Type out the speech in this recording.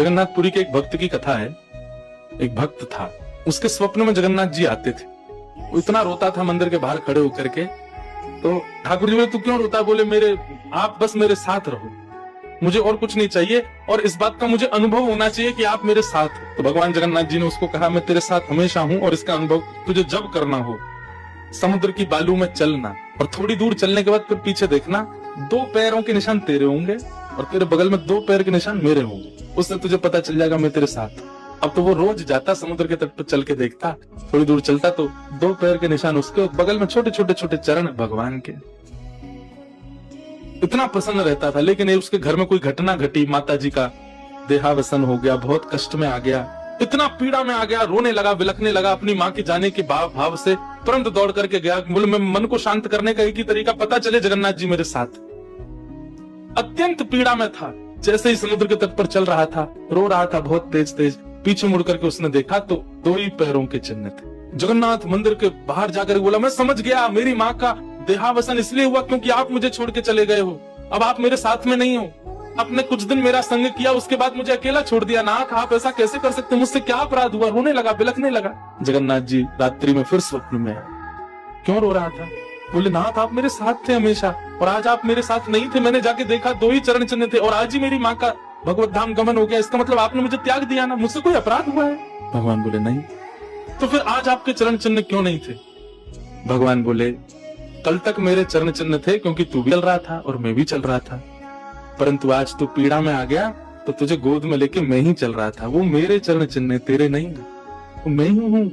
जगन्नाथपुरी के एक भक्त की कथा है। एक भक्त था, उसके स्वप्न में जगन्नाथ जी आते थे। वो इतना रोता था मंदिर के बाहर खड़े होकर के। तो ठाकुर जी बोले, तू क्यों रोता? बोले, आप बस मेरे साथ रहो, मुझे और कुछ नहीं चाहिए, और इस बात का मुझे अनुभव होना चाहिए कि आप मेरे साथ हो। तो भगवान जगन्नाथ जी ने उसको कहा, मैं तेरे साथ हमेशा हूं, और इसका अनुभव तुझे जब करना हो समुद्र की बालू में चलना, और थोड़ी दूर चलने के बाद फिर पीछे देखना, 2 पैरों के निशान तेरे होंगे और तेरे बगल में 2 पैर के निशान मेरे होंगे। उससे तुझे पता चल जाएगा मैं तेरे साथ। अब तो वो रोज जाता समुद्र के तट पर, चल के देखता, थोड़ी दूर चलता तो 2 पैर के निशान उसके, बगल में छोटे छोटे छोटे चरण भगवान के। इतना प्रसन्न रहता था। लेकिन उसके घर में कोई घटना घटी, माता जी का देहावसान हो गया, बहुत कष्ट में आ गया, इतना पीड़ा में आ गया, रोने लगा, बिलखने लगा। अपनी माँ के जाने के भाव से तुरंत दौड़ करके गया। बोले, मैं मन को शांत करने का एक ही तरीका, पता चले जगन्नाथ जी मेरे साथ। अत्यंत पीड़ा में था। जैसे ही समुद्र के तट पर चल रहा था, रो रहा था बहुत तेज तेज। पीछे मुड़ करके उसने देखा तो 2 ही पैरों के चिन्ह थे। जगन्नाथ मंदिर के बाहर जाकर बोला, मैं समझ गया, मेरी माँ का देहावसान इसलिए हुआ क्योंकि आप मुझे छोड़ के चले गए हो। अब आप मेरे साथ में नहीं हो। आपने कुछ दिन मेरा संग किया, उसके बाद मुझे अकेला छोड़ दिया। नाथ, आप ऐसा कैसे कर सकते? मुझसे क्या अपराध हुआ? रोने लगा, बिलखने लगा। जगन्नाथ जी रात्रि में फिर स्वप्न में आए। क्यों रो रहा था? बोले, नाथ, आप मेरे साथ थे हमेशा, और आज आप मेरे साथ नहीं थे। मैंने जाके देखा 2 ही चरण चिन्ह थे, और आज ही मेरी माँ का भगवत धाम गमन हो गया। इसका मतलब आपने मुझे त्याग दिया ना? मुझसे कोई अपराध हुआ है? भगवान बोले, नहीं। तो फिर आज आपके चरण चिन्ह क्यों नहीं थे? भगवान बोले, कल तक मेरे चरण चिन्ह थे क्योंकि तू भी चल रहा था और मैं भी चल रहा था, परंतु आज तू पीड़ा में आ गया तो तुझे गोद में लेके मैं ही चल रहा था। वो मेरे चरण चिन्ह, तेरे नहीं। मैं ही हूँ।